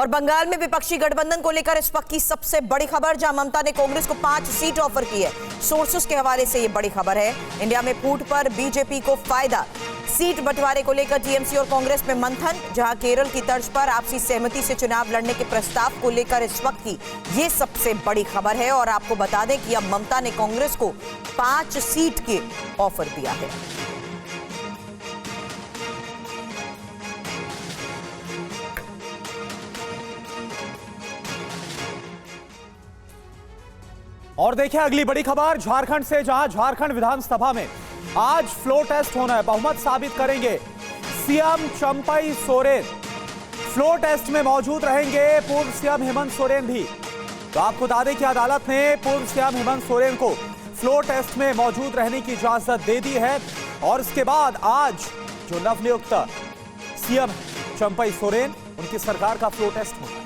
और बंगाल में विपक्षी गठबंधन को लेकर इस वक्त की सबसे बड़ी खबर, जहां ममता ने कांग्रेस को 5 सीट ऑफर की है। सोर्सेस के हवाले से यह बड़ी खबर है। इंडिया में फूट पर बीजेपी को फायदा। सीट बंटवारे को लेकर टीएमसी और कांग्रेस में मंथन, जहां केरल की तर्ज पर आपसी सहमति से चुनाव लड़ने के प्रस्ताव को लेकर इस वक्त की यह सबसे बड़ी खबर है। और आपको बता दें कि अब ममता ने कांग्रेस को 5 सीट के ऑफर दिया है। और देखिए अगली बड़ी खबर झारखंड से, जहां झारखंड विधानसभा में आज फ्लोर टेस्ट होना है। बहुमत साबित करेंगे CM Champai Soren. Floor test में मौजूद रहेंगे पूर्व सीएम हेमंत सोरेन भी। तो आपको बता दें कि अदालत ने पूर्व सीएम हेमंत सोरेन को फ्लोर टेस्ट में मौजूद रहने की इजाजत दे दी है। और इसके बाद आज जो नवनियुक्त सीएम चंपई सोरेन, उनकी सरकार का फ्लोर टेस्ट होगा।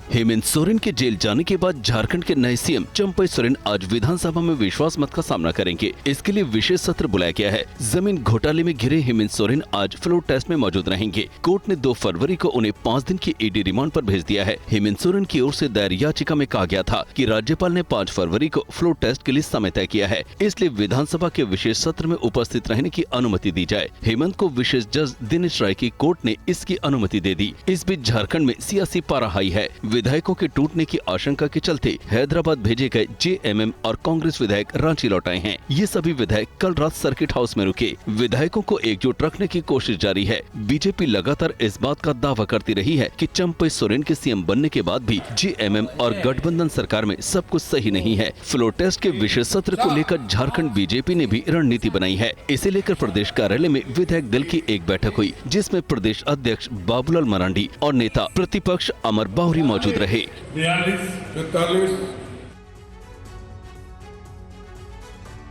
हेमंत सोरेन के जेल जाने के बाद झारखंड के नए सीएम चंपई सोरेन आज विधानसभा में विश्वास मत का सामना करेंगे। इसके लिए विशेष सत्र बुलाया गया है। जमीन घोटाले में घिरे हेमंत सोरेन आज फ्लोर टेस्ट में मौजूद रहेंगे। कोर्ट ने 2 फरवरी को उन्हें 5 दिन की ईडी रिमांड पर भेज दिया है। हेमंत सोरेन की ओर से दायर याचिका में कहा गया था कि राज्यपाल ने 5 फरवरी को फ्लोर टेस्ट के लिए समय तय किया है, इसलिए विधानसभा के विशेष सत्र में उपस्थित रहने की अनुमति दी जाए। हेमंत को विशेष जज दिनेश राय की कोर्ट ने इसकी अनुमति दे दी। इस बीच झारखंड में सियासी पारा हाई है। विधायकों के टूटने की आशंका के चलते हैदराबाद भेजे गए जेएमएम और कांग्रेस विधायक रांची लौट आए हैं। ये सभी विधायक कल रात सर्किट हाउस में रुके। विधायकों को एकजुट रखने की कोशिश जारी है। बीजेपी लगातार इस बात का दावा करती रही है कि चंपई सोरेन के सीएम बनने के बाद भी जेएमएम और गठबंधन सरकार में सब कुछ सही नहीं है। फ्लोर टेस्ट के विशेष सत्र को लेकर झारखंड बीजेपी ने भी रणनीति बनाई है। इसे लेकर प्रदेश कार्यालय में विधायक दल की एक बैठक हुई, जिसमें प्रदेश अध्यक्ष बाबूलाल मरांडी और नेता प्रतिपक्ष अमर बावरी मौजूद रहे। 42, 44।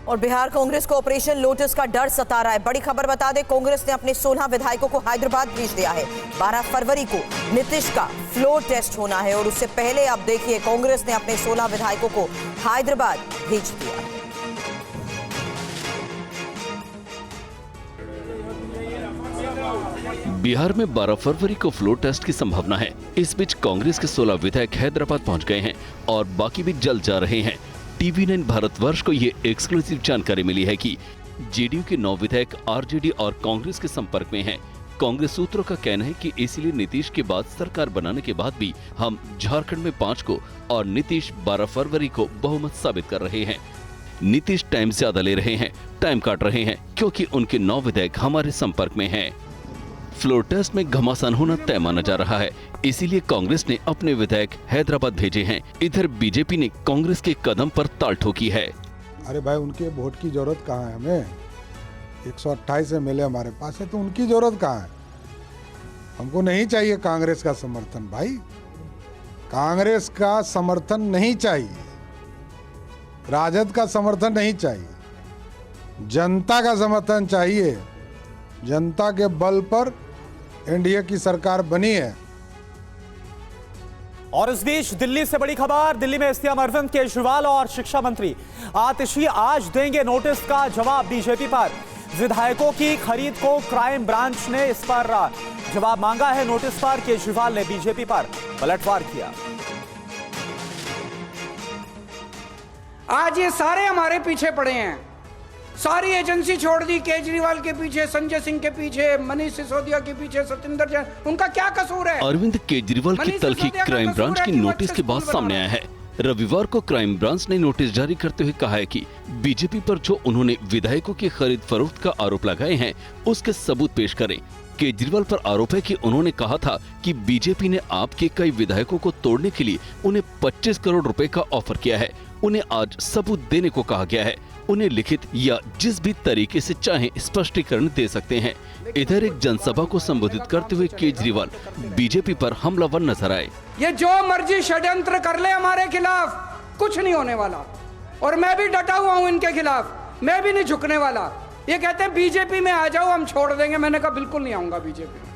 और बिहार कांग्रेस को ऑपरेशन लोटस का डर सता रहा है। बड़ी खबर बता दें, कांग्रेस ने अपने 16 विधायकों को हैदराबाद भेज दिया है। 12 फरवरी को नीतीश का फ्लोर टेस्ट होना है और उससे पहले अब देखिए कांग्रेस ने अपने 16 विधायकों को हैदराबाद भेज दिया है। बिहार में 12 फरवरी को फ्लोर टेस्ट की संभावना है। इस बीच कांग्रेस के 16 विधायक हैदराबाद पहुंच गए हैं और बाकी भी जल्द जा रहे हैं। TV9 भारतवर्ष को ये एक्सक्लूसिव जानकारी मिली है कि जेडीयू के 9 विधायक आरजेडी और कांग्रेस के संपर्क में हैं। कांग्रेस सूत्रों का कहना है कि इसीलिए नीतीश के बाद सरकार बनाने के बाद भी हम झारखंड में 5 को और नीतीश 12 फरवरी को बहुमत साबित कर रहे हैं। नीतीश टाइम ज्यादा ले रहे हैं, टाइम काट रहे हैं, क्योंकि उनके 9 विधायक हमारे संपर्क में हैं। फ्लोर टेस्ट में घमासान होना तय माना जा रहा है, इसीलिए कांग्रेस ने अपने विधायक हैदराबाद भेजे हैं। इधर बीजेपी ने कांग्रेस के कदम पर ताल ठोकी है। अरे भाई, उनके वोट की जरूरत कहाँ है? हमें 128 एमएलए हमारे पास है, तो उनकी जरूरत कहाँ है? हमको नहीं चाहिए कांग्रेस का समर्थन भाई, कांग्रेस का समर्थन नहीं चाहिए, राजद का समर्थन नहीं चाहिए, जनता का समर्थन चाहिए। जनता के बल पर एनडीए की सरकार बनी है। और इस बीच दिल्ली से बड़ी खबर, दिल्ली में सीएम अरविंद केजरीवाल और शिक्षा मंत्री आतिशी आज देंगे नोटिस का जवाब बीजेपी पर। विधायकों की खरीद को क्राइम ब्रांच ने इस पर जवाब मांगा है। नोटिस पर केजरीवाल ने बीजेपी पर पलटवार किया। आज ये सारे हमारे पीछे पड़े हैं, सारी एजेंसी छोड़ दी, केजरीवाल के पीछे, संजय सिंह के पीछे, मनीष सिसोदिया के पीछे, सत्येंद्र जैन, उनका क्या कसूर है? अरविंद केजरीवाल की तल्खी क्राइम ब्रांच की नोटिस के बाद सामने आया है। रविवार को क्राइम ब्रांच ने नोटिस जारी करते हुए कहा है कि बीजेपी पर जो उन्होंने विधायकों की खरीद फरोख्त का आरोप लगाए हैं, उसके सबूत पेश करें। केजरीवाल पर आरोप है कि उन्होंने कहा था कि बीजेपी ने आपके कई विधायकों को तोड़ने के लिए उन्हें 25 करोड़ रुपए का ऑफर किया है। उन्हें आज सबूत देने को कहा गया है। उन्हें लिखित या जिस भी तरीके से चाहे स्पष्टीकरण दे सकते हैं। इधर एक जनसभा को संबोधित करते हुए केजरीवाल बीजेपी पर हमलावर नजर आए। ये जो मर्जी षड्यंत्र कर ले हमारे खिलाफ, कुछ नहीं होने वाला, और मैं भी डटा हुआ हूँ इनके खिलाफ, मैं भी नहीं झुकने वाला। ये कहते हैं बीजेपी में आ जाओ, हम छोड़ देंगे। मैंने कहा बिल्कुल नहीं आऊंगा बीजेपी में,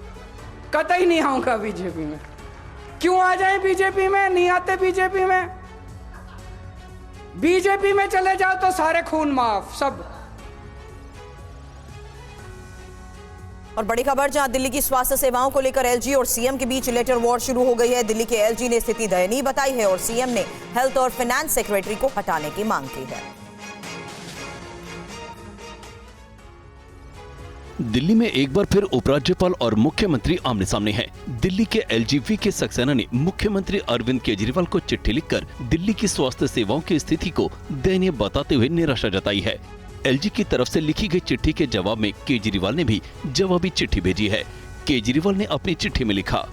कतई नहीं आऊंगा बीजेपी में। क्यों आ जाए बीजेपी में? नहीं आते बीजेपी में। बीजेपी में चले जाओ तो सारे खून माफ, सब। और बड़ी खबर जहां दिल्ली की स्वास्थ्य सेवाओं को लेकर एलजी और सीएम के बीच लेटर वॉर शुरू हो गई है। दिल्ली के एलजी ने स्थिति दयनीय बताई है और सीएम ने हेल्थ और फाइनेंस सेक्रेटरी को हटाने की मांग की है। दिल्ली में एक बार फिर उपराज्यपाल और मुख्यमंत्री आमने सामने हैं। दिल्ली के एलजीपी के सक्सेना ने मुख्यमंत्री अरविंद केजरीवाल को चिट्ठी लिखकर दिल्ली की स्वास्थ्य सेवाओं की स्थिति को दयनीय बताते हुए निराशा जताई है। एलजी की तरफ से लिखी गई चिट्ठी के जवाब में केजरीवाल ने भी जवाबी चिट्ठी भेजी है। केजरीवाल ने अपनी चिट्ठी में लिखा,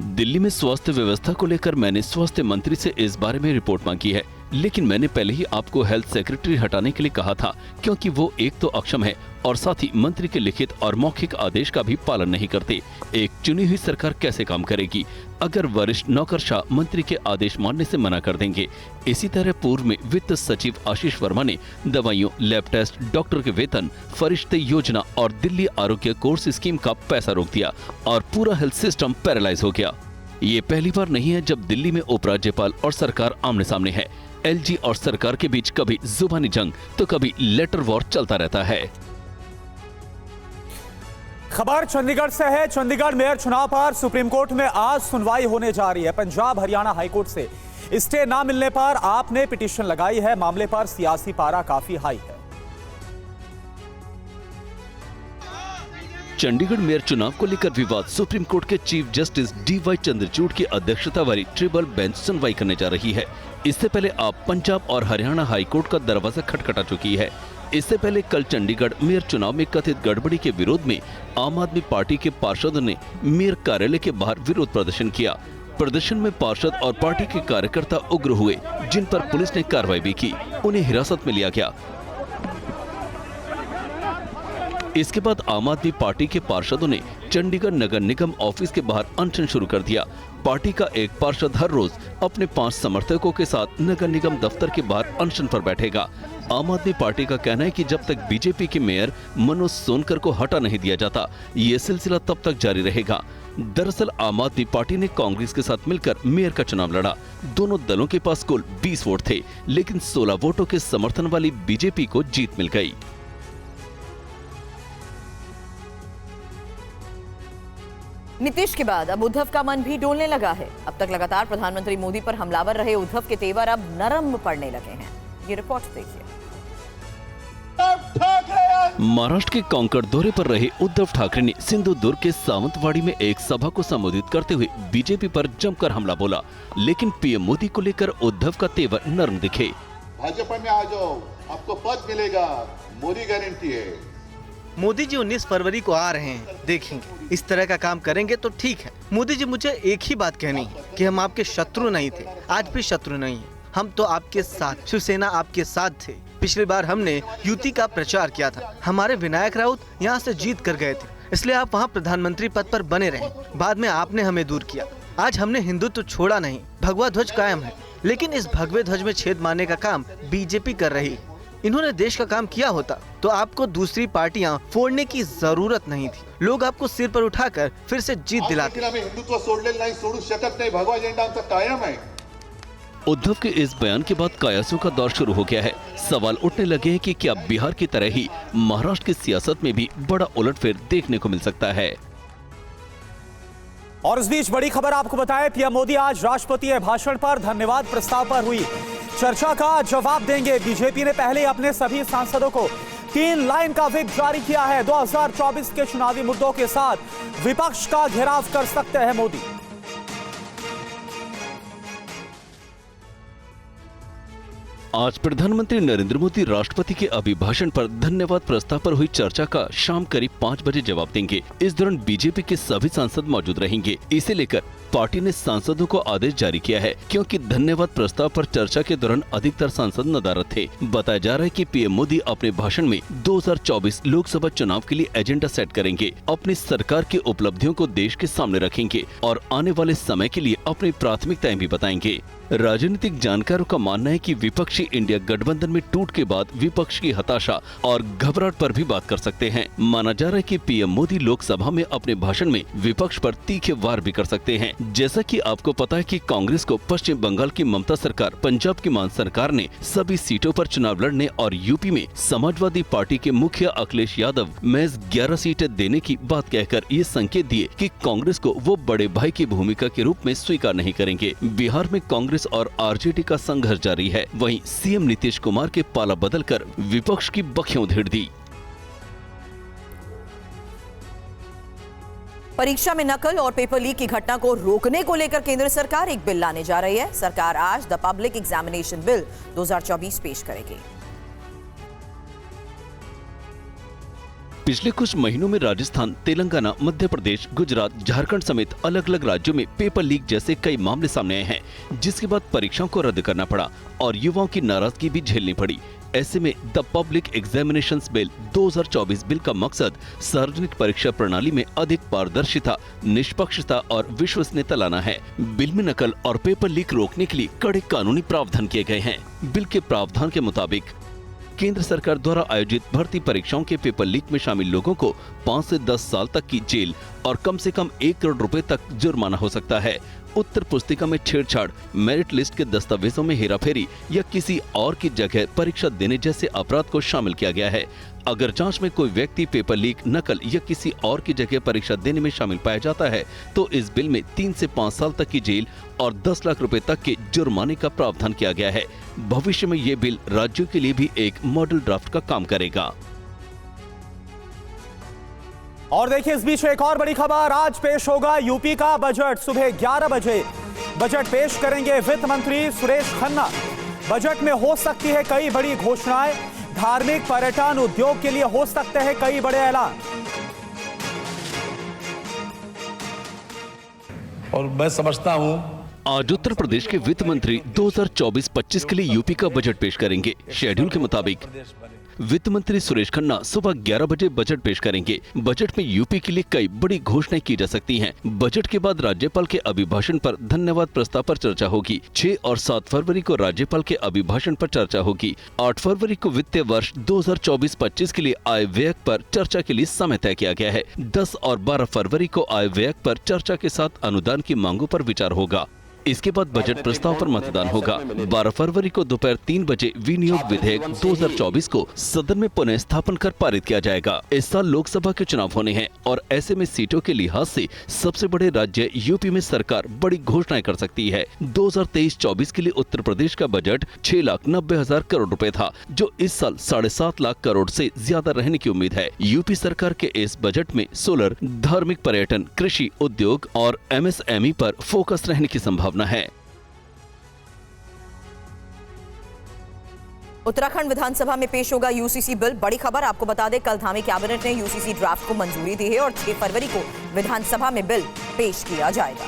दिल्ली में स्वास्थ्य व्यवस्था को लेकर मैंने स्वास्थ्य मंत्री से इस बारे में रिपोर्ट मांगी है, लेकिन मैंने पहले ही आपको हेल्थ सेक्रेटरी हटाने के लिए कहा था, क्योंकि वो एक तो अक्षम है और साथ ही मंत्री के लिखित और मौखिक आदेश का भी पालन नहीं करते। एक चुनी हुई सरकार कैसे काम करेगी अगर वरिष्ठ नौकरशाह मंत्री के आदेश मानने से मना कर देंगे। इसी तरह पूर्व में वित्त सचिव आशीष वर्मा ने दवाइयों, लैब टेस्ट, डॉक्टर के वेतन, फरिश्ते योजना और दिल्ली आरोग्य कोर्स स्कीम का पैसा रोक दिया और पूरा हेल्थ सिस्टम पैरालाइज हो गया। ये पहली बार नहीं है जब दिल्ली में उपराज्यपाल और सरकार आमने सामने है। एलजी और सरकार के बीच कभी जुबानी जंग तो कभी लेटर वॉर चलता रहता है। खबर चंडीगढ़ से है। चंडीगढ़ मेयर चुनाव पर सुप्रीम कोर्ट में आज सुनवाई होने जा रही है। पंजाब हरियाणा हाईकोर्ट से स्टे न मिलने पर आपने पिटीशन लगाई है। मामले पर सियासी पारा काफी हाई है। चंडीगढ़ मेयर चुनाव को लेकर विवाद सुप्रीम कोर्ट के चीफ जस्टिस डीवाई चंद्रचूड़ की अध्यक्षता वाली ट्रिपल बेंच सुनवाई करने जा रही है। इससे पहले आप पंजाब और हरियाणा हाईकोर्ट का दरवाजा खटखटा चुकी है। इससे पहले कल चंडीगढ़ मेयर चुनाव में कथित गड़बड़ी के विरोध में आम आदमी पार्टी के पार्षदों ने मेयर कार्यालय के बाहर विरोध प्रदर्शन किया। प्रदर्शन में पार्षद और पार्टी के कार्यकर्ता उग्र हुए, जिन पर पुलिस ने कार्रवाई भी की। उन्हें हिरासत में लिया गया। इसके बाद आम आदमी पार्टी के पार्षदों ने चंडीगढ़ नगर निगम ऑफिस के बाहर अनशन शुरू कर दिया। पार्टी का एक पार्षद हर रोज अपने 5 समर्थकों के साथ नगर निगम दफ्तर के बाहर अनशन पर बैठेगा। आम आदमी पार्टी का कहना है कि जब तक बीजेपी के मेयर मनोज सोनकर को हटा नहीं दिया जाता, ये सिलसिला तब तक जारी रहेगा। दरअसल आम आदमी पार्टी ने कांग्रेस के साथ मिलकर मेयर का चुनाव लड़ा। दोनों दलों के पास कुल 20 वोट थे, लेकिन 16 वोटों के समर्थन वाली बीजेपी को जीत मिल गई। नीतीश के बाद अब उद्धव का मन भी डोलने लगा है। अब तक लगातार प्रधानमंत्री मोदी पर हमलावर रहे उद्धव के तेवर अब नरम पड़ने लगे हैं। ये रिपोर्ट देखिए। महाराष्ट्र के कांकेर दौरे पर रहे उद्धव ठाकरे ने सिंधुदुर्ग के सावंतवाड़ी में एक सभा को संबोधित करते हुए बीजेपी पर जमकर हमला बोला, लेकिन पीएम मोदी को लेकर उद्धव का तेवर नरम दिखे। भाजपा में आ जाओ, आपको पद मिलेगा, मोदी गारंटी है। मोदी जी 19 फरवरी को आ रहे हैं, देखेंगे। इस तरह का काम करेंगे तो ठीक है। मोदी जी, मुझे एक ही बात कहनी है कि हम आपके शत्रु नहीं थे, आज भी शत्रु नहीं है। हम तो आपके साथ, शिवसेना आपके साथ थे। पिछली बार हमने युति का प्रचार किया था। हमारे विनायक राउत यहाँ से जीत कर गए थे, इसलिए आप वहाँ प्रधानमंत्री पद पर बने रहे। बाद में आपने हमें दूर किया। आज हमने हिंदुत्व छोड़ा नहीं, भगवा ध्वज कायम है, लेकिन इस भगवे ध्वज में छेद मारने का काम बीजेपी कर रही है। इन्होंने देश का काम किया होता तो आपको दूसरी पार्टियां फोड़ने की जरूरत नहीं थी। लोग आपको सिर पर उठाकर फिर से जीत दिलाते। हिंदुत्व सोडलेलं नाही, सोडू शकत नाही, भगवा झेंडा आमचा कायम है। उद्धव के इस बयान के बाद कयासों का दौर शुरू हो गया है। सवाल उठने लगे हैं कि क्या बिहार की तरह ही महाराष्ट्र की सियासत में भी बड़ा उलटफेर देखने को मिल सकता है। और इस बीच बड़ी खबर आपको बताएं, पीएम मोदी आज राष्ट्रपति भाषण पर धन्यवाद प्रस्ताव पर हुई चर्चा का जवाब देंगे। बीजेपी ने पहले अपने सभी सांसदों को 3 लाइन का व्हिप जारी किया है। 2024 के चुनावी मुद्दों के साथ विपक्ष का घेराव कर सकते हैं मोदी। आज प्रधानमंत्री नरेंद्र मोदी राष्ट्रपति के अभिभाषण पर धन्यवाद प्रस्ताव पर हुई चर्चा का शाम करीब 5 बजे जवाब देंगे। इस दौरान बीजेपी के सभी सांसद मौजूद रहेंगे। इसे लेकर पार्टी ने सांसदों को आदेश जारी किया है, क्योंकि धन्यवाद प्रस्ताव पर चर्चा के दौरान अधिकतर सांसद नदारद थे। बताया जा रहा है कि पीएम मोदी अपने भाषण में 2024 लोकसभा चुनाव के लिए एजेंडा सेट करेंगे, अपनी सरकार की उपलब्धियों को देश के सामने रखेंगे और आने वाले समय के लिए अपनी प्राथमिकताएं भी बताएंगे। राजनीतिक जानकारों का मानना है कि विपक्षी विपक्षी इंडिया गठबंधन में टूट के बाद विपक्ष की हताशा और घबराहट पर भी बात कर सकते हैं। माना जा रहा है कि पीएम मोदी लोकसभा में अपने भाषण में विपक्ष पर तीखे वार भी कर सकते हैं। जैसा कि आपको पता है कि कांग्रेस को पश्चिम बंगाल की ममता सरकार, पंजाब की मान सरकार ने सभी सीटों पर चुनाव लड़ने और यूपी में समाजवादी पार्टी के मुखिया अखिलेश यादव महज 11 सीटें देने की बात कहकर ये संकेत दिए कि कांग्रेस को वो बड़े भाई की भूमिका के रूप में स्वीकार नहीं करेंगे। बिहार में कांग्रेस और आरजेडी का संघर्ष जारी है। वहीं सीएम नीतीश कुमार के पाला बदलकर विपक्ष की बखियों धेड़ दी। परीक्षा में नकल और पेपर लीक की घटना को रोकने को लेकर केंद्र सरकार एक बिल लाने जा रही है। सरकार आज द पब्लिक एग्जामिनेशन बिल 2024 पेश करेगी। पिछले कुछ महीनों में राजस्थान, तेलंगाना, मध्य प्रदेश, गुजरात, झारखंड समेत अलग अलग राज्यों में पेपर लीक जैसे कई मामले सामने आए हैं, जिसके बाद परीक्षाओं को रद्द करना पड़ा और युवाओं की नाराजगी भी झेलनी पड़ी। ऐसे में the public examinations bill 2024 bill का मकसद सार्वजनिक परीक्षा प्रणाली में अधिक पारदर्शिता, निष्पक्षता और विश्वसनीयता लाना है। बिल में नकल और पेपर लीक रोकने के लिए कड़े कानूनी प्रावधान किए गए हैं। बिल के प्रावधान के मुताबिक केंद्र सरकार द्वारा आयोजित भर्ती परीक्षाओं के पेपर लीक में शामिल लोगों को 5 से 10 साल तक की जेल और कम से कम 1 करोड़ रुपए तक जुर्माना हो सकता है। उत्तर पुस्तिका में छेड़छाड़, मेरिट लिस्ट के दस्तावेजों में हेराफेरी या किसी और की जगह परीक्षा देने जैसे अपराध को शामिल किया गया है। अगर जांच में कोई व्यक्ति पेपर लीक, नकल या किसी और की जगह परीक्षा देने में शामिल पाया जाता है तो इस बिल में 3 से 5 साल तक की जेल और 10 लाख रुपए तक के जुर्माने का प्रावधान किया गया है। भविष्य में ये बिल राज्यों के लिए भी एक मॉडल ड्राफ्ट का काम करेगा। और देखिए इस बीच एक और बड़ी खबर, आज पेश होगा यूपी का बजट। सुबह 11 बजे बजट पेश करेंगे वित्त मंत्री सुरेश खन्ना। बजट में हो सकती है कई बड़ी घोषणाएं, धार्मिक, पर्यटन, उद्योग के लिए हो सकते हैं कई बड़े ऐलान। और मैं समझता हूं आज उत्तर प्रदेश के वित्त मंत्री 2024-25 के लिए यूपी का बजट पेश करेंगे। शेड्यूल के मुताबिक वित्त मंत्री सुरेश खन्ना सुबह 11 बजे बजट पेश करेंगे। बजट में यूपी के लिए कई बड़ी घोषणाएं की जा सकती हैं। बजट के बाद राज्यपाल के अभिभाषण पर धन्यवाद प्रस्ताव पर चर्चा होगी। 6 और 7 फरवरी को राज्यपाल के अभिभाषण पर चर्चा होगी। 8 फरवरी को वित्तीय वर्ष 2024-25 के लिए आय व्यय पर चर्चा के लिए समय तय किया गया है। 10 और 12 फरवरी को आय व्यय पर चर्चा के साथ अनुदान की मांगों पर विचार होगा। इसके बाद बजट प्रस्ताव पर मतदान होगा। 12 फरवरी को दोपहर 3 बजे विनियोग विधेयक 2024 को सदन में पुनः स्थापन कर पारित किया जाएगा। इस साल लोकसभा के चुनाव होने हैं और ऐसे में सीटों के लिहाज से सबसे बड़े राज्य यूपी में सरकार बड़ी घोषणाएं कर सकती है। 2023-24 के लिए उत्तर प्रदेश का बजट 6,90,000 करोड़ रुपए था, जो इस साल 7.5 लाख करोड़ से ज्यादा रहने की उम्मीद है। यूपी सरकार के इस बजट में सोलर, धार्मिक, पर्यटन, कृषि, उद्योग और MSME पर फोकस रहने की संभावना है। उत्तराखंड विधानसभा में पेश होगा यूसीसी बिल। बड़ी खबर आपको बता दें, कल धामी कैबिनेट ने यूसीसी ड्राफ्ट को मंजूरी दी है और 6 फरवरी को विधानसभा में बिल पेश किया जाएगा।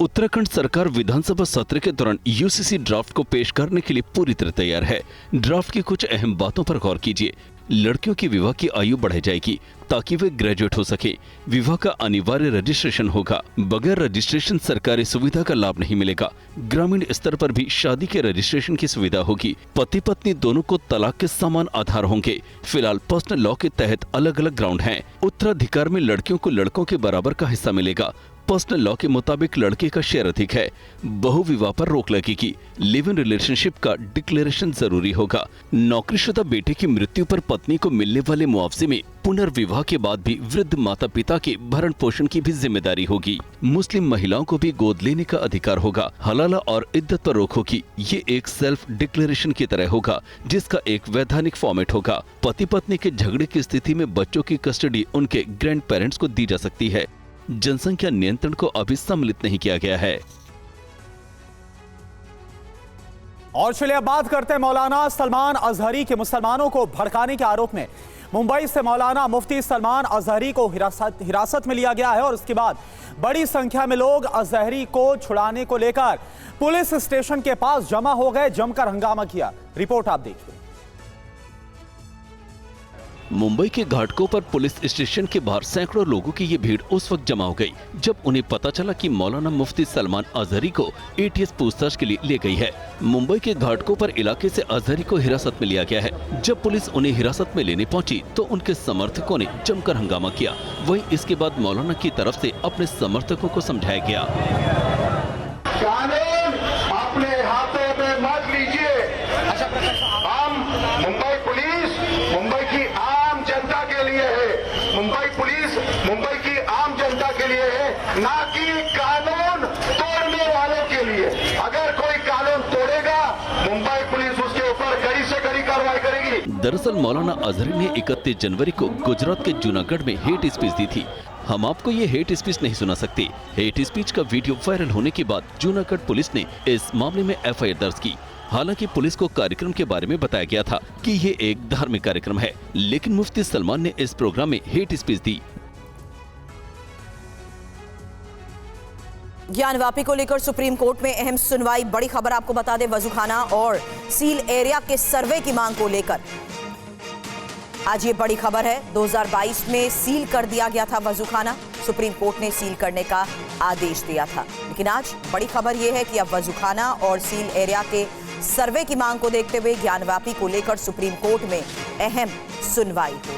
उत्तराखंड सरकार विधानसभा सत्र के दौरान यूसीसी ड्राफ्ट को पेश करने के लिए पूरी तरह तैयार है। ड्राफ्ट की कुछ अहम बातों पर गौर कीजिए। लड़कियों की विवाह की आयु बढ़ाई जाएगी ताकि वे ग्रेजुएट हो सके। विवाह का अनिवार्य रजिस्ट्रेशन होगा। बगैर रजिस्ट्रेशन सरकारी सुविधा का लाभ नहीं मिलेगा। ग्रामीण स्तर पर भी शादी के रजिस्ट्रेशन की सुविधा होगी। पति पत्नी दोनों को तलाक के समान आधार होंगे। फिलहाल पर्सनल लॉ के तहत अलग अलग ग्राउंड हैं। उत्तराधिकार में लड़कियों को लड़कों के बराबर का हिस्सा मिलेगा। पर्सनल लॉ के मुताबिक लड़के का शेयर अधिक है। बहुविवाह पर रोक लगेगी। लिव इन रिलेशनशिप का डिक्लेरेशन जरूरी होगा। नौकरीशुदा बेटे की मृत्यु पर पत्नी को मिलने वाले मुआवजे में पुनर्विवाह के बाद भी वृद्ध माता पिता के भरण पोषण की भी जिम्मेदारी होगी। मुस्लिम महिलाओं को भी गोद लेने का अधिकार होगा। हलाला और इद्दत पर रोक होगी। ये एक सेल्फ डिक्लेरेशन की तरह होगा, जिसका एक वैधानिक फॉर्मेट होगा। पति पत्नी के झगड़े की स्थिति में बच्चों की कस्टडी उनके ग्रैंड पेरेंट्स को दी जा सकती है। जनसंख्या नियंत्रण को अभी सम्मिलित नहीं किया गया है। और चलिए अब बात करते हैं मौलाना सलमान अजहरी के। मुसलमानों को भड़काने के आरोप में मुंबई से मौलाना मुफ्ती सलमान अजहरी को हिरासत में लिया गया है और उसके बाद बड़ी संख्या में लोग अजहरी को छुड़ाने को लेकर पुलिस स्टेशन के पास जमा हो गए, जमकर हंगामा किया। रिपोर्ट आप देखिए। मुंबई के घाटकों पर पुलिस स्टेशन के बाहर सैकड़ों लोगों की ये भीड़ उस वक्त जमा हो गई जब उन्हें पता चला कि मौलाना मुफ्ती सलमान अजहरी को एटीएस पूछताछ के लिए ले गई है। मुंबई के घाटकों पर इलाके से अजहरी को हिरासत में लिया गया है। जब पुलिस उन्हें हिरासत में लेने पहुंची तो उनके समर्थकों ने जमकर हंगामा किया। वहीं इसके बाद मौलाना की तरफ से अपने समर्थकों को समझाया गया। कानून अपने हाथों में मत लीजिए। हम मुंबई पुलिस मुंबई की आम जनता के लिए है। मुंबई पुलिस मुंबई की आम जनता के लिए है, ना कि कानून तोड़ने वालों के लिए। अगर कोई कानून तोड़ेगा मुंबई पुलिस उसके ऊपर कड़ी से कड़ी कार्रवाई करेगी। दरअसल मौलाना अजहरी ने 31 जनवरी को गुजरात के जूनागढ़ में हेट स्पीच दी थी। हम आपको ये हेट स्पीच नहीं सुना सकते। हेट स्पीच का वीडियो वायरल होने के बाद जूनागढ़ पुलिस ने इस मामले में एफआईआर दर्ज की। हालांकि पुलिस को कार्यक्रम के बारे में बताया गया था कि ये एक धार्मिक कार्यक्रम है, लेकिन मुफ्ती सलमान ने इस प्रोग्राम में हेट स्पीच दी। ज्ञानवापी को लेकर सुप्रीम कोर्ट में अहम सुनवाई। बड़ी खबर आपको बता दें, वजूखाना और सील एरिया के सर्वे की मांग को लेकर आज ये बड़ी खबर है। 2022 में सील कर दिया गया था वजूखाना, सुप्रीम कोर्ट ने सील करने का आदेश दिया था। लेकिन आज बड़ी खबर यह है कि अब वजूखाना और सील एरिया के सर्वे की मांग को देखते हुए ज्ञानवापी को लेकर सुप्रीम कोर्ट में अहम सुनवाई हुई।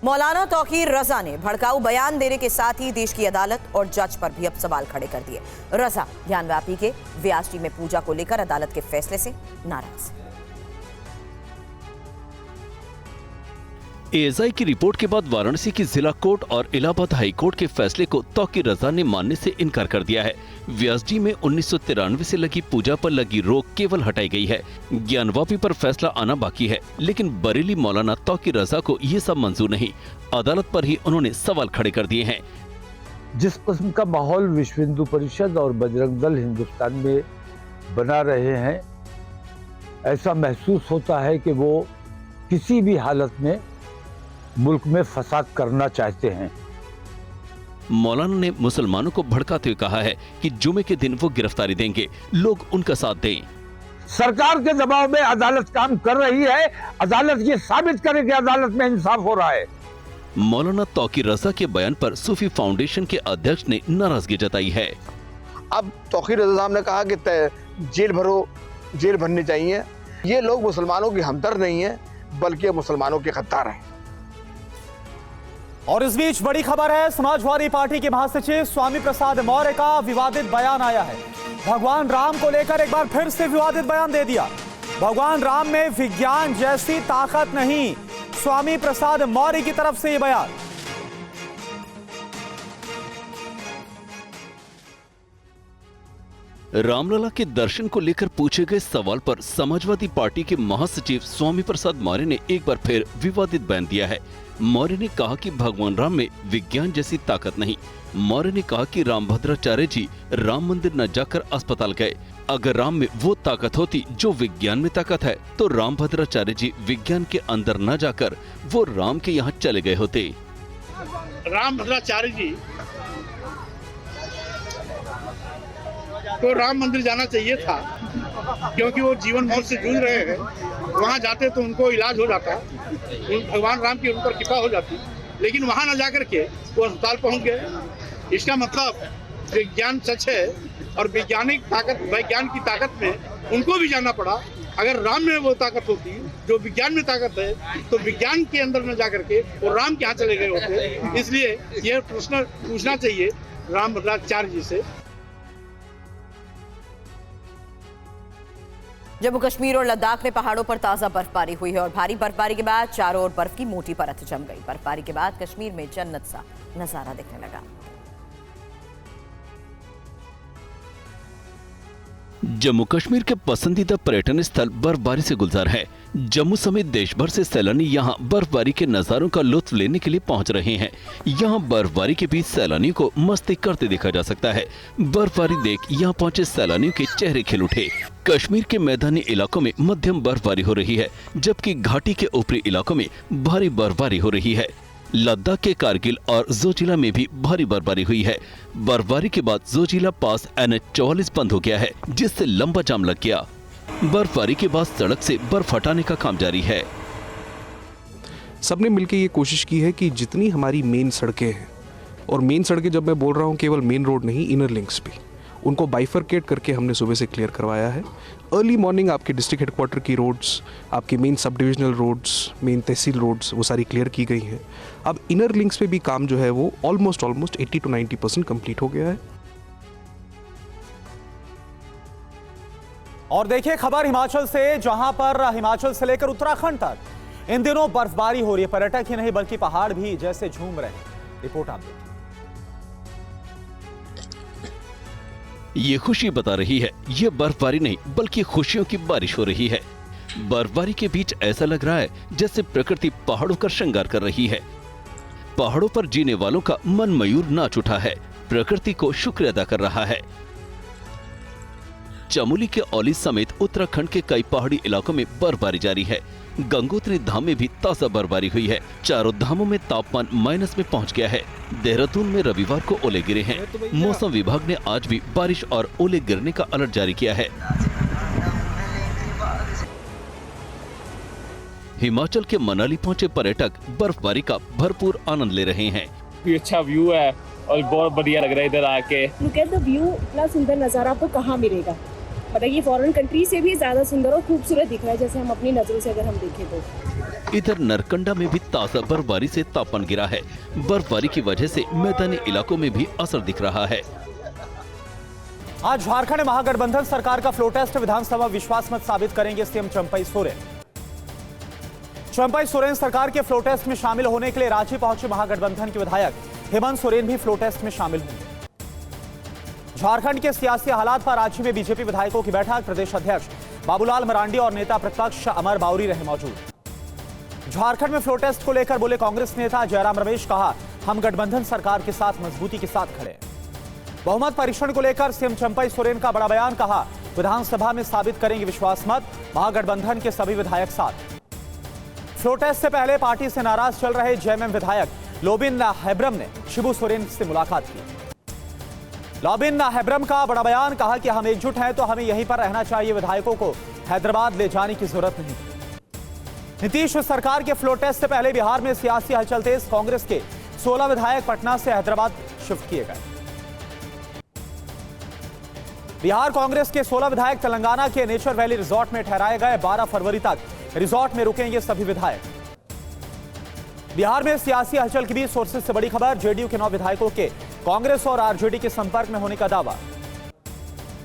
मौलाना तौकीर रजा ने भड़काऊ बयान देने के साथ ही देश की अदालत और जज पर भी अब सवाल खड़े कर दिए। रजा ज्ञानवापी के व्यासजी में पूजा को लेकर अदालत के फैसले से नाराज। एएसआई की रिपोर्ट के बाद वाराणसी की जिला कोर्ट और इलाहाबाद हाई कोर्ट के फैसले को तौकीर रजा ने मानने से इनकार कर दिया है। व्यासजी में 1993 से लगी पूजा पर लगी रोक केवल हटाई गई है। ज्ञानवापी पर फैसला आना बाकी है, लेकिन बरेली मौलाना तौकीर रजा को ये सब मंजूर नहीं। अदालत पर ही उन्होंने सवाल खड़े कर दिए हैं। जिस किस्म का माहौल विश्व हिंदू परिषद और बजरंग दल हिंदुस्तान में बना रहे हैं, ऐसा महसूस होता है कि वो किसी भी हालत में मुल्क में फसाद करना चाहते हैं। मौलाना ने मुसलमानों को भड़काते हुए कहा है कि जुमे के दिन वो गिरफ्तारी देंगे, लोग उनका साथ दें। सरकार के दबाव में अदालत काम कर रही है, अदालत ये साबित करे कि अदालत में इंसाफ हो रहा है। मौलाना तौकीर रजा के बयान पर सूफी फाउंडेशन के अध्यक्ष ने नाराजगी जताई है। अब तौकीर रजा साहब ने कहा कि जेल भरो, जेल भरनी चाहिए। ये लोग मुसलमानों की हमदर्द नहीं है, बल्कि मुसलमानों के गद्दार हैं। और इस बीच बड़ी खबर है, समाजवादी पार्टी के महासचिव स्वामी प्रसाद मौर्य का विवादित बयान आया है। भगवान राम को लेकर एक बार फिर से विवादित बयान दे दिया। भगवान राम में विज्ञान जैसी ताकत नहीं, स्वामी प्रसाद मौर्य की तरफ से यह बयान। रामलला के दर्शन को लेकर पूछे गए सवाल पर समाजवादी पार्टी के महासचिव स्वामी प्रसाद मौर्य ने एक बार फिर विवादित बयान दिया है। मौर्य ने कहा कि भगवान राम में विज्ञान जैसी ताकत नहीं। मौर्य ने कहा कि रामभद्राचार्य जी राम मंदिर न जाकर अस्पताल गए। अगर राम में वो ताकत होती जो विज्ञान में ताकत है, तो रामभद्राचार्य जी विज्ञान के अंदर न जाकर वो राम के यहाँ चले गए होते। रामभद्राचार्य जी तो राम मंदिर जाना चाहिए था, क्योंकि वो जीवन मौत से जूझ रहे हैं। वहाँ जाते तो उनको इलाज हो जाता, भगवान राम की उन पर कृपा हो जाती, लेकिन वहाँ न जाकर के वो अस्पताल पहुँच गए। इसका मतलब विज्ञान सच है और वैज्ञानिक ताकत, विज्ञान की ताकत में उनको भी जाना पड़ा। अगर राम में वो ताकत होती जो विज्ञान में ताकत है, तो विज्ञान के अंदर न जाकर के वो राम के यहाँ चले गए होते। इसलिए यह प्रश्न पूछना चाहिए रामभद्राचार्य जी से। जम्मू कश्मीर और लद्दाख में पहाड़ों पर ताजा बर्फबारी हुई है और भारी बर्फबारी के बाद चारों ओर बर्फ की मोटी परत जम गई। बर्फबारी के बाद कश्मीर में जन्नत सा नजारा दिखने लगा। जम्मू कश्मीर के पसंदीदा पर्यटन स्थल बर्फबारी से गुलजार है। जम्मू समेत देश भर से सैलानी यहां बर्फबारी के नजारों का लुत्फ लेने के लिए पहुंच रहे हैं। यहां बर्फबारी के बीच सैलानियों को मस्ती करते देखा जा सकता है। बर्फबारी देख यहां पहुंचे सैलानियों के चेहरे खिल उठे। कश्मीर के मैदानी इलाकों में मध्यम बर्फबारी हो रही है, जबकि घाटी के ऊपरी इलाकों में भारी बर्फबारी हो रही है। लद्दाख के कारगिल और जोजिला में भी भारी बर्फबारी हुई है। बर्फबारी के बाद जोजिला पास NH-44 बंद हो गया है, जिससे लंबा जाम लग गया। बर्फबारी के बाद सड़क से बर्फ हटाने का काम जारी है। सबने मिलकर ये कोशिश की है कि जितनी हमारी मेन सड़कें हैं, और मेन सड़कें जब मैं बोल रहा हूँ केवल मेन रोड नहीं, इनर लिंक्स भी, उनको बाइफरकेट करके हमने सुबह से क्लियर करवाया है। अर्ली मॉर्निंग आपके डिस्ट्रिक्ट हेडक्वार्टर की रोड्स, आपकी main sub divisional roads, main tehsil roads, वो सारी क्लियर की गई हैं। अब इनर लिंक्स पे भी काम जो है वो ऑलमोस्ट 80 to 90% कंप्लीट हो गया है। और देखिए खबर हिमाचल से, जहां पर हिमाचल से लेकर उत्तराखंड तक इन दिनों बर्फबारी हो रही है। पर्यटक ही नहीं बल्कि पहाड़ भी जैसे झूम रहे हैं। रिपोर्ट आप देखिए। ये खुशी बता रही है, ये बर्फबारी नहीं बल्कि खुशियों की बारिश हो रही है। बर्फबारी के बीच ऐसा लग रहा है जैसे प्रकृति पहाड़ों का श्रृंगार कर रही है। पहाड़ों पर जीने वालों का मन मयूर नाच उठा है, प्रकृति को शुक्र अदा कर रहा है। चमोली के औली समेत उत्तराखंड के कई पहाड़ी इलाकों में बर्फबारी जारी है। गंगोत्री धाम में भी ताजा बर्फबारी हुई है। चारों धामों में तापमान माइनस में पहुंच गया है। देहरादून में रविवार को ओले गिरे हैं। मौसम विभाग ने आज भी बारिश और ओले गिरने का अलर्ट जारी किया है। हिमाचल के मनाली पहुंचे पर्यटक बर्फबारी का भरपूर आनंद ले रहे हैं। अच्छा व्यू है और बहुत बढ़िया लग रहा है इधर आके। लुक एट द व्यू, इतना सुंदर नज़ारा आपको कहाँ मिलेगा। बताइए, फॉरेन कंट्री से भी ज्यादा सुंदर और खूबसूरत दिख रहा है, जैसे हम अपनी नजरों से अगर हम देखें तो। इधर नरकंडा में भी ताजा बर्फबारी से तापमान गिरा है। बर्फबारी की वजह से मैदानी इलाकों में भी असर दिख रहा है। आज झारखंड महागठबंधन सरकार का फ्लो टेस्ट विधानसभा विश्वास मत साबित करेंगे सीएम चंपई सोरेन। चंपई सोरेन सरकार के फ्लो टेस्ट में शामिल होने के लिए रांची पहुंचे महागठबंधन के विधायक हेमंत सोरेन भी फ्लो टेस्ट में शामिल होंगे। झारखंड के सियासी हालात पर राज्य में बीजेपी विधायकों की बैठक, प्रदेश अध्यक्ष बाबूलाल मरांडी और नेता प्रतिपक्ष अमर बाउरी रहे मौजूद। झारखंड में फ्लो टेस्ट को लेकर बोले कांग्रेस नेता जयराम रमेश, कहा हम गठबंधन सरकार के साथ मजबूती के साथ खड़े। बहुमत परीक्षण को लेकर सीएम चंपई सोरेन का बड़ा बयान, कहा विधानसभा में साबित करेंगे विश्वास मत, महागठबंधन के सभी विधायक साथ। फ्लो टेस्ट से पहले पार्टी से नाराज चल रहे जेएमएम विधायक लोबिन हेब्रम ने शिबू सोरेन से मुलाकात की। लोबिन हेब्रम का बड़ा बयान, कहा कि हम एकजुट हैं तो हमें यहीं पर रहना चाहिए, विधायकों को हैदराबाद ले जाने की जरूरत नहीं। नीतीश सरकार के फ्लो टेस्ट से पहले बिहार में सियासी हलचल तेज, कांग्रेस के 16 विधायक पटना से हैदराबाद शिफ्ट किए गए। बिहार कांग्रेस के 16 विधायक तेलंगाना के नेचर वैली रिजॉर्ट में ठहराए गए। 12 फरवरी तक रिजॉर्ट में रुकेंगे सभी विधायक। बिहार में सियासी हलचल के बीच सोर्सेज से बड़ी खबर, जेडीयू के 9 विधायकों के कांग्रेस और आरजेडी के संपर्क में होने का दावा।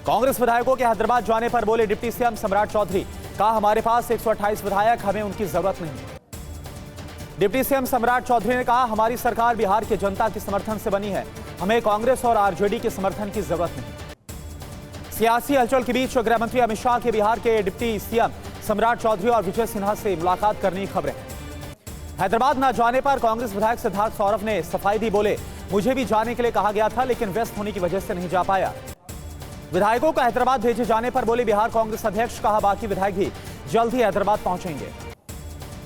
कांग्रेस विधायकों के हैदराबाद जाने पर बोले डिप्टी सीएम सम्राट चौधरी, कहा हमारे पास 128 विधायक, हमें उनकी जरूरत नहीं। डिप्टी सीएम सम्राट चौधरी ने कहा हमारी सरकार बिहार की जनता के समर्थन से बनी है, हमें कांग्रेस और आरजेडी के समर्थन की जरूरत नहीं। सियासी हलचल के बीच गृह मंत्री अमित शाह के बिहार के डिप्टी सीएम सम्राट चौधरी और विजय सिन्हा से मुलाकात करने की खबरें हैं। हैदराबाद न जाने पर कांग्रेस विधायक सिद्धार्थ सौरभ ने सफाई दी, बोले मुझे भी जाने के लिए कहा गया था लेकिन व्यस्त होने की वजह से नहीं जा पाया। विधायकों को हैदराबाद भेजे जाने पर बोले बिहार कांग्रेस अध्यक्ष, कहा बाकी विधायक भी जल्द ही हैदराबाद पहुंचेंगे।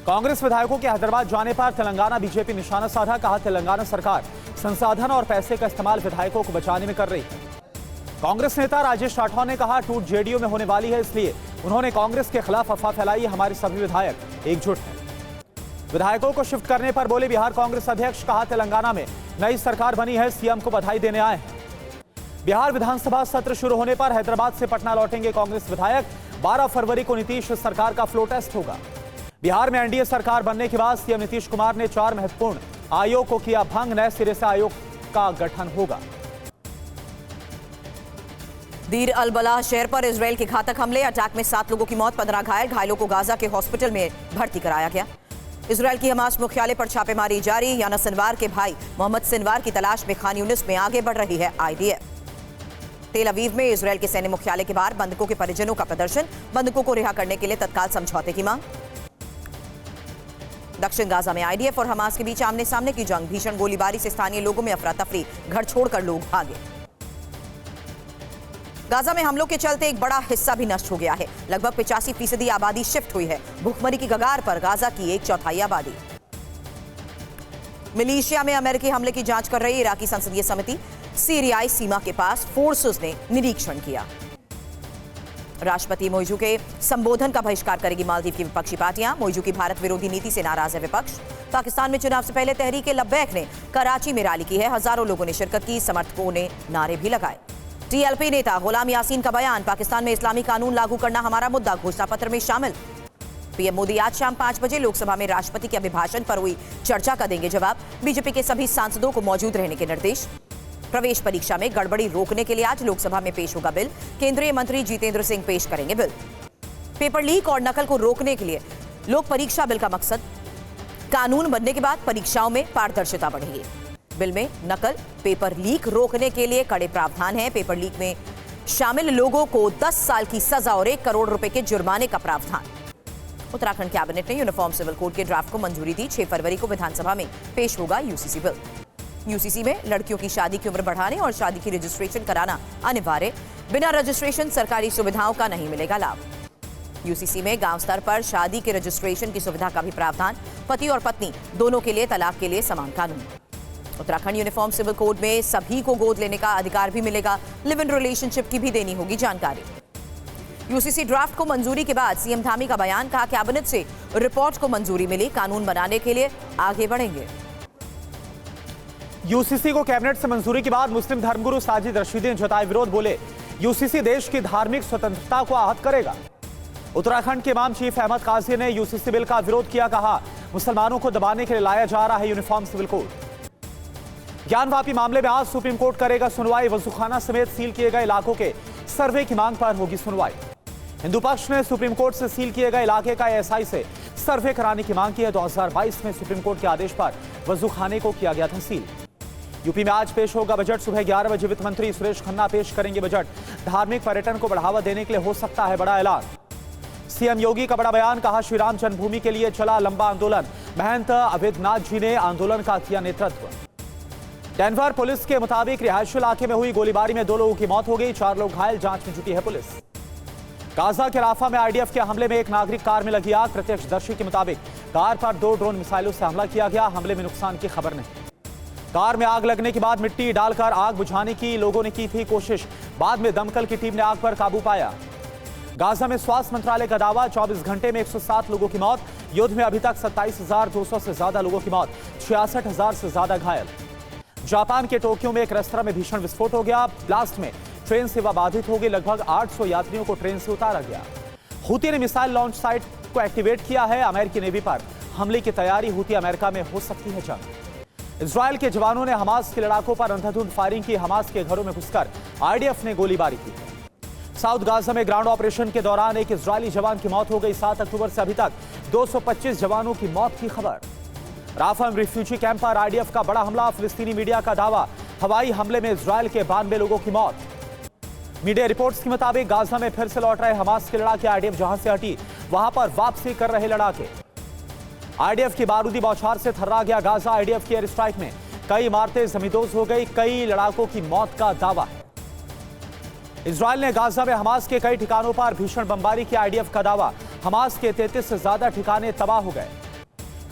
कांग्रेस विधायकों के हैदराबाद जाने पर तेलंगाना बीजेपी निशाना साधा, कहा तेलंगाना सरकार संसाधन और पैसे का इस्तेमाल विधायकों को बचाने में कर रही है। कांग्रेस नेता राजेश राठौर ने कहा टूट जेडीयू में होने वाली है, इसलिए उन्होंने कांग्रेस के खिलाफ अफवाह फैलाई, हमारे सभी विधायक एकजुट हैं। विधायकों को शिफ्ट करने पर बोले बिहार कांग्रेस अध्यक्ष, कहा तेलंगाना में नई सरकार बनी है, सीएम को बधाई देने आए हैं। बिहार विधानसभा सत्र शुरू होने पर हैदराबाद से पटना लौटेंगे कांग्रेस विधायक। 12 फरवरी को नीतीश सरकार का फ्लो टेस्ट होगा। बिहार में एनडीए सरकार बनने के बाद सीएम नीतीश कुमार ने 4 महत्वपूर्ण आयोग को किया भंग, नए सिरे से आयोग का गठन होगा। दीर अल बलाह शहर पर इजरायल के घातक हमले, अटैक में 7 लोगों की मौत, 15 घायल, घायलों को गाजा के हॉस्पिटल में भर्ती कराया गया। इजरायल की हमास मुख्यालय पर छापेमारी जारी, याना सिनवार के भाई मोहम्मद सिनवार की तलाश में खान यूनिस में आगे बढ़ रही है आईडीएफ। तेल अवीव में इजरायल के सैन्य मुख्यालय के बाहर बंधकों के परिजनों का प्रदर्शन, बंधकों को रिहा करने के लिए तत्काल समझौते की मांग। दक्षिण गाजा में आईडीएफ और हमास के बीच आमने सामने की जंग, भीषण गोलीबारी से स्थानीय लोगों में अफरा तफरी, घर छोड़कर लोग भागे। गाजा में हमलों के चलते एक बड़ा हिस्सा भी नष्ट हो गया है, लगभग 85% आबादी शिफ्ट हुई है। भूखमरी की कगार पर गाजा की 1/4 आबादी। मिलिशिया में अमेरिकी हमले की जांच कर रही इराकी संसदीय समिति सीरियाई सीमा के पास फोर्सेस ने निरीक्षण किया। राष्ट्रपति मोइजू के संबोधन का बहिष्कार करेगी मालदीव की विपक्षी पार्टियां। मोइजू की भारत विरोधी नीति से नाराज है विपक्ष। पाकिस्तान में चुनाव से पहले तहरीक लब्बैक ने कराची में रैली की है। हजारों लोगों ने शिरकत की, समर्थकों ने नारे भी लगाए। टीएलपी नेता गुलाम यासीन का बयान, पाकिस्तान में इस्लामी कानून लागू करना हमारा मुद्दा, घोषणा पत्र में शामिल। पीएम मोदी आज शाम 5 बजे लोकसभा में राष्ट्रपति के अभिभाषण पर हुई चर्चा का देंगे जवाब। बीजेपी के सभी सांसदों को मौजूद रहने के निर्देश। प्रवेश परीक्षा में गड़बड़ी रोकने के लिए आज लोकसभा में पेश होगा बिल। केंद्रीय मंत्री जितेंद्र सिंह पेश करेंगे बिल। पेपर लीक और नकल को रोकने के लिए लोक परीक्षा बिल का मकसद, कानून बनने के बाद परीक्षाओं में पारदर्शिता बढ़ेगी। बिल में नकल, पेपर लीक रोकने के लिए कड़े प्रावधान है। पेपर लीक में शामिल लोगों को 10 साल की सजा और 1 करोड़ रुपए के जुर्माने का प्रावधान। उत्तराखंड कैबिनेट ने यूनिफॉर्म सिविल कोड के ड्राफ्ट को मंजूरी दी। 6 फरवरी को विधानसभा में पेश होगा यूसीसी बिल। यूसीसी में लड़कियों की शादी की उम्र बढ़ाने और शादी की रजिस्ट्रेशन कराना अनिवार्य। बिना रजिस्ट्रेशन सरकारी सुविधाओं का नहीं मिलेगा लाभ। यूसीसी में गांव स्तर पर शादी के रजिस्ट्रेशन की सुविधा का भी प्रावधान। पति और पत्नी दोनों के लिए तलाक के लिए समान कानून। उत्तराखंड यूनिफॉर्म सिविल कोड में सभी को गोद लेने का अधिकार भी मिलेगा। लिव इन रिलेशनशिप की भी देनी होगी जानकारी। यूसीसी ड्राफ्ट को मंजूरी के बाद सीएम धामी का बयान, कहा कैबिनेट से रिपोर्ट को मंजूरी मिली, कानून बनाने के लिए आगे बढ़ेंगे। यूसीसी को कैबिनेट से मंजूरी के बाद मुस्लिम धर्मगुरु साजिद रशीदी ने जताया विरोध। बोले यूसीसी देश की धार्मिक स्वतंत्रता को आहत करेगा। उत्तराखंड के इमाम चीफ अहमद काजी ने यूसीसी बिल का विरोध किया। कहा मुसलमानों को दबाने के लिए लाया जा रहा है यूनिफॉर्म सिविल कोड। ज्ञानवापी मामले में आज सुप्रीम कोर्ट करेगा सुनवाई। वजूखाना समेत सील किए गए इलाकों के सर्वे की मांग पर होगी सुनवाई। हिंदू पक्ष ने सुप्रीम कोर्ट से सील किए गए इलाके का एएसआई से सर्वे कराने की मांग की है। 2022 में सुप्रीम कोर्ट के आदेश पर वजूखाने को किया गया था सील। यूपी में आज पेश होगा बजट। सुबह 11 बजे वित्त मंत्री सुरेश खन्ना पेश करेंगे बजट। धार्मिक पर्यटन को बढ़ावा देने के लिए हो सकता है बड़ा ऐलान। सीएम योगी का बड़ा बयान, कहा श्री राम जन्मभूमि के लिए चला लंबा आंदोलन। महंत अवैधनाथ जी ने आंदोलन का किया नेतृत्व। डेनवर पुलिस के मुताबिक रिहायशी इलाके में हुई गोलीबारी में 2 लोगों की मौत हो गई, 4 लोग घायल, जांच में जुटी है पुलिस। गाजा के राफा में आईडीएफ के हमले में एक नागरिक कार में लगी आग। प्रत्यक्षदर्शी के मुताबिक कार पर 2 ड्रोन मिसाइलों से हमला किया गया। हमले में नुकसान की खबर नहीं। कार में आग लगने के बाद मिट्टी डालकर आग बुझाने की लोगों ने की थी कोशिश। बाद में दमकल की टीम ने आग पर काबू पाया। गाजा में स्वास्थ्य मंत्रालय का दावा, 24 घंटे में 107 लोगों की मौत। युद्ध में अभी तक 27,200 से ज्यादा लोगों की मौत, 66,000 से ज्यादा घायल। जापान के टोक्यो में एक रेस्तरां में भीषण विस्फोट हो गया। ब्लास्ट में ट्रेन सेवा बाधित हो गई। लगभग 800 यात्रियों को ट्रेन से उतारा गया। हूती ने मिसाइल लॉन्च साइट को एक्टिवेट किया है। अमेरिकी नेवी पर हमले की तैयारी। हूती अमेरिका में हो सकती है जंग। इजरायल के जवानों ने हमास के लड़ाकों पर अंधाधुंध फायरिंग की। हमास के घरों में घुसकर आईडीएफ ने गोलीबारी की। साउथ गाजा में ग्राउंड ऑपरेशन के दौरान एक इजरायली जवान की मौत हो गई। 7 अक्टूबर से अभी तक 225 जवानों की मौत की खबर। राफा में रिफ्यूजी कैंप पर आईडीएफ का बड़ा हमला। फिलिस्तीनी मीडिया का दावा, हवाई हमले में इजरायल के 92 लोगों की मौत। मीडिया रिपोर्ट्स के मुताबिक गाजा में फिर से लौट रहे हमास के लड़ाके। आईडीएफ जहां से हटी वहां पर वापसी कर रहे लड़ाके। आईडीएफ की बारूदी बौछार से थर्रा गया गाजा। आईडीएफ की एयर स्ट्राइक में कई इमारतें जमींदोज हो गई। कई लड़ाकों की मौत का दावा है। इजरायल ने गाजा में हमास के कई ठिकानों पर भीषण बमबारी की। आईडीएफ का दावा, हमास के 33 से ज्यादा ठिकाने तबाह हो गए।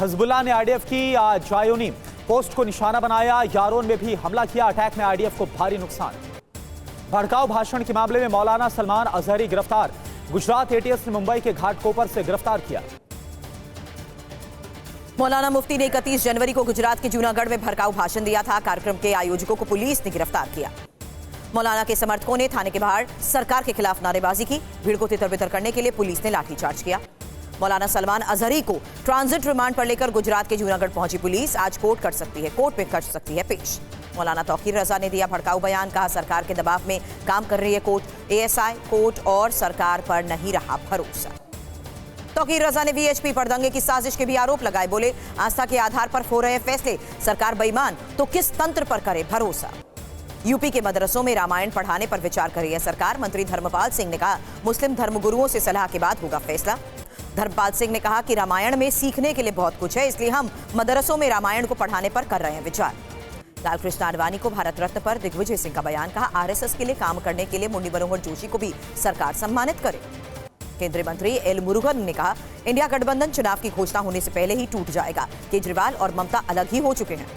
हिजबुल्लाह ने आईडीएफ की जायोनी पोस्ट को निशाना बनाया। यारोन में भी हमला किया। अटैक में आईडीएफ को भारी नुकसान। भड़काऊ भाषण के मामले में मौलाना सलमान अजहरी गिरफ्तार। गुजरात एटीएस ने मुंबई के घाटकोपर से गिरफ्तार किया। मौलाना मुफ्ती ने 31 जनवरी को गुजरात के जूनागढ़ में भड़काऊ भाषण दिया था। कार्यक्रम के आयोजकों को पुलिस ने गिरफ्तार किया। मौलाना के समर्थकों ने थाने के बाहर सरकार के खिलाफ नारेबाजी की। भीड़ को तितर-बितर करने के लिए पुलिस ने लाठीचार्ज किया। मौलाना सलमान अजहरी को ट्रांजिट रिमांड पर लेकर गुजरात के जूनागढ़ पहुंची पुलिस। आज कोर्ट में कर सकती है पेश। मौलाना तौकीर रजा ने दिया भड़काऊ बयान, कहा सरकार के दबाव में काम कर रही है कोर्ट। एएसआई, कोर्ट और सरकार पर नहीं रहा भरोसा। तौकीर रजा ने वीएचपी पर दंगे की साजिश के भी आरोप लगाए। बोले आस्था के आधार पर हो रहे फैसले, सरकार बेईमान तो किस तंत्र पर करे भरोसा। यूपी के मदरसों में रामायण पढ़ाने पर विचार कर रही है सरकार। मंत्री धर्मपाल सिंह ने कहा मुस्लिम धर्मगुरुओं से सलाह के बाद होगा फैसला। धर्मपाल सिंह ने कहा कि रामायण में सीखने के लिए बहुत कुछ है, इसलिए हम मदरसों में रामायण को पढ़ाने पर कर रहे हैं विचार। लालकृष्ण आडवाणी को भारत रत्न पर दिग्विजय सिंह का बयान, कहा आरएसएस के लिए काम करने के लिए मुरली मनोहर जोशी को भी सरकार सम्मानित करे। केंद्रीय मंत्री एल मुरुगन ने कहा, इंडिया गठबंधन चुनाव की घोषणा होने से पहले ही टूट जाएगा। केजरीवाल और ममता अलग ही हो चुके हैं।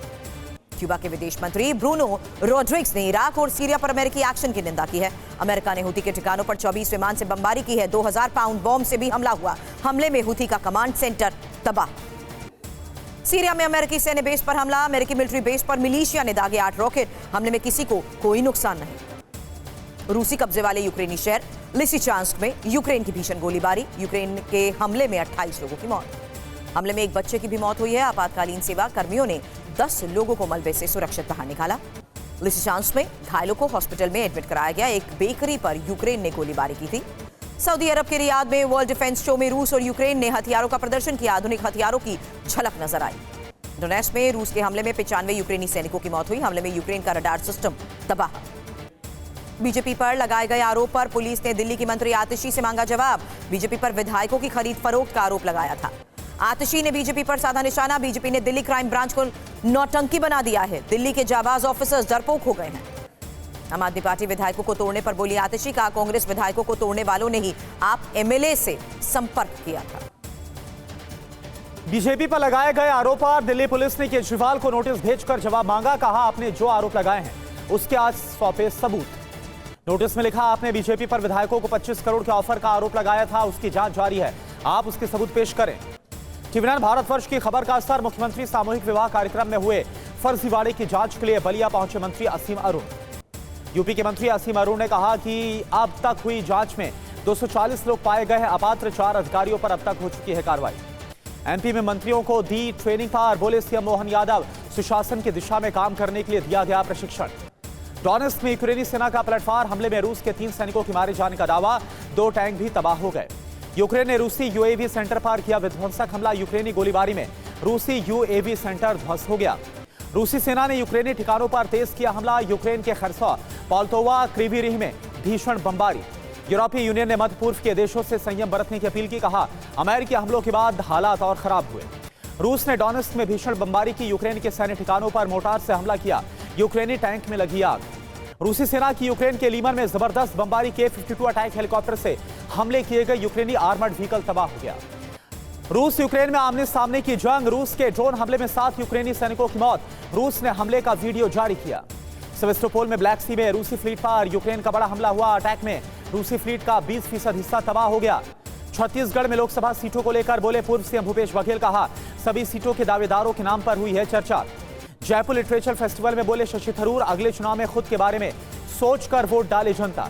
क्यूबा के विदेश मंत्री ब्रूनो रोड्रिग्स ने इराक और सीरिया पर अमेरिकी एक्शन की निंदा की है। अमेरिका ने हुती के ठिकानों पर 24 विमान से बमबारी की है। 2000 पाउंड बॉम्ब से भी हमला हुआ। हमले में हुती का कमांड सेंटर तबाह। सीरिया में अमेरिकी सैन्य बेस पर हमला। अमेरिकी मिलिट्री बेस पर मिलिशिया ने दागे 8 रॉकेट। हमले में किसी को कोई नुकसान नहीं। रूसी कब्जे वाले यूक्रेनी शहर लिसिचांस्क में यूक्रेन की भीषण गोलीबारी। यूक्रेन के हमले में 28 लोगों की मौत। हमले में एक बच्चे की भी मौत हुई है। आपातकालीन सेवा कर्मियों ने 10 लोगों को मलबे से सुरक्षित बाहर निकाला। लिसिचांस्क में घायलों को हॉस्पिटल में एडमिट कराया गया। एक बेकरी पर यूक्रेन ने गोलीबारी की थी। सऊदी अरब के रियाद में वर्ल्ड डिफेंस शो में रूस और यूक्रेन ने हथियारों का प्रदर्शन किया। आधुनिक हथियारों की झलक नजर आई। डोनेट्स्क में रूस के हमले में 95 यूक्रेनी सैनिकों की मौत हुई। हमले में यूक्रेन का रडार सिस्टम तबाह। बीजेपी पर लगाए गए आरोप पर पुलिस ने दिल्ली की मंत्री आतिशी से मांगा जवाब। बीजेपी पर विधायकों की खरीद फरोख्त का आरोप लगाया था। आतिशी ने बीजेपी पर साधा निशाना। बीजेपी ने दिल्ली क्राइम ब्रांच को नौटंकी बना दिया है। दिल्ली के जाबाज ऑफिसर्स डरपोक हो गए हैं। आम आदमी पार्टी विधायकों को तोड़ने पर बोली आतिशी, कहा कांग्रेस विधायकों को तोड़ने वालों ने ही आप एमएलए से संपर्क किया था। बीजेपी पर लगाए गए आरोप पर दिल्ली पुलिस ने केजरीवाल को नोटिस भेजकर जवाब मांगा। कहा, आपने जो आरोप लगाए हैं उसके आज सौंपे सबूत। नोटिस में लिखा, आपने बीजेपी पर विधायकों को 25 करोड़ के ऑफर का आरोप लगाया था, उसकी जांच जारी है, आप उसके सबूत पेश करें। टीवी9 भारतवर्ष की खबर का असर। मुख्यमंत्री सामूहिक विवाह कार्यक्रम में हुए फर्जीवाड़े की जांच के लिए बलिया पहुंचे मंत्री असीम अरुण। यूपी के मंत्री असीम अरुण ने कहा कि अब तक हुई जांच में 240 लोग पाए गए हैं। अपात्र 4 अधिकारियों पर अब तक हो चुकी है कार्रवाई। एमपी में मंत्रियों को दी ट्रेनिंग पर बोले सीएम मोहन यादव, सुशासन की दिशा में काम करने के लिए दिया गया प्रशिक्षण। डोनेट्स्क में यूक्रेनी सेना का पलटवार। हमले में रूस के 3 सैनिकों के मारे जाने का दावा। 2 टैंक भी तबाह हो गए। यूक्रेन ने रूसी यूएवी सेंटर पर किया विध्वंसक हमला। यूक्रेनी गोलीबारी में रूसी यूएवी सेंटर ध्वस्त हो गया। रूसी सेना ने यूक्रेनी ठिकानों पर तेज किया हमला। यूक्रेन के खरसा, पोल्टोवा, क्रीवी में भीषण बमबारी। यूरोपीय यूनियन ने मध्य पूर्व के देशों से संयम बरतने की अपील की। कहा, अमेरिकी हमलों के बाद हालात और खराब हुए। रूस ने डोनेट्स्क में भीषण बमबारी की। यूक्रेन के सैन्य ठिकानों पर मोर्टार से हमला किया। यूक्रेनी टैंक में लगी आग। रूसी सेना की यूक्रेन के लीमन में जबरदस्त बमबारी। K-52 अटैक हेलीकॉप्टर से हमले किए गए। यूक्रेनी आर्मर्ड व्हीकल तबाह हो गया। रूस यूक्रेन में आमने सामने की जंग। रूस के ड्रोन हमले में 7 यूक्रेनी सैनिकों की मौत। रूस ने हमले का वीडियो जारी किया। सेवेस्टोपोल में ब्लैक सी में रूसी फ्लीट पर यूक्रेन का बड़ा हमला हुआ। अटैक में रूसी फ्लीट का 20% हिस्सा तबाह हो गया। छत्तीसगढ़ में लोकसभा सीटों को लेकर बोले पूर्व सीएम भूपेश बघेल। कहा, सभी सीटों के दावेदारों के नाम पर हुई है चर्चा। जयपुर लिटरेचर फेस्टिवल में बोले शशि थरूर, अगले चुनाव में खुद के बारे में सोचकर वोट डाले जनता।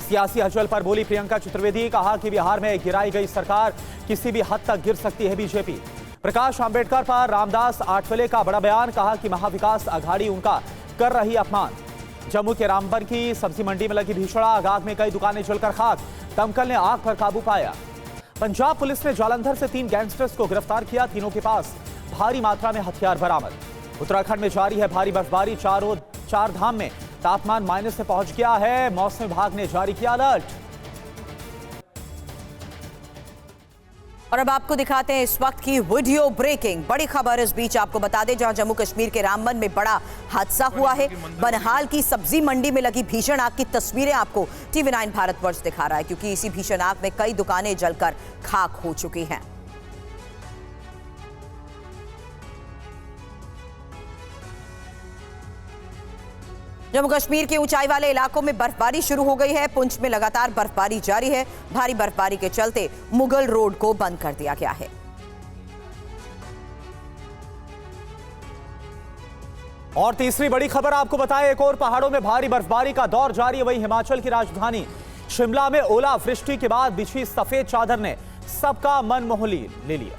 सियासी हलचल पर बोली प्रियंका चतुर्वेदी। कहा कि बिहार में गिराई गई सरकार किसी भी हद तक गिर सकती है बीजेपी। प्रकाश आंबेडकर पर रामदास आठवले का बड़ा बयान। कहा कि महाविकास आघाड़ी उनका कर रही अपमान। जम्मू के रामबन की सब्जी मंडी में लगी भीषण आग। आग में कई दुकानें जलकर खाक। दमकल ने आग पर काबू पाया। पंजाब पुलिस ने जालंधर से 3 गैंगस्टर्स को गिरफ्तार किया। तीनों के पास भारी मात्रा में हथियार बरामद। उत्तराखंड में जारी है भारी बर्फबारी। चार धाम में तापमान माइनस से पहुंच गया है। मौसम विभाग ने जारी किया अलर्ट। और अब आपको दिखाते हैं इस वक्त की वीडियो ब्रेकिंग बड़ी खबर। इस बीच आपको बता दें, जहां जम्मू कश्मीर के रामबन में बड़ा हादसा हुआ है। बनहाल की सब्जी मंडी में लगी भीषण आग की तस्वीरें आपको टीवी9 भारतवर्ष दिखा रहा है, क्योंकि इसी भीषण आग में कई दुकानें जलकर खाक हो चुकी हैं। जम्मू कश्मीर के ऊंचाई वाले इलाकों में बर्फबारी शुरू हो गई है। पुंछ में लगातार बर्फबारी जारी है। भारी बर्फबारी के चलते मुगल रोड को बंद कर दिया गया है। और तीसरी बड़ी खबर आपको बताएं, एक और पहाड़ों में भारी बर्फबारी का दौर जारी है। वहीं हिमाचल की राजधानी शिमला में ओलावृष्टि के बाद बिछी सफेद चादर ने सबका मन मोह ले लिया।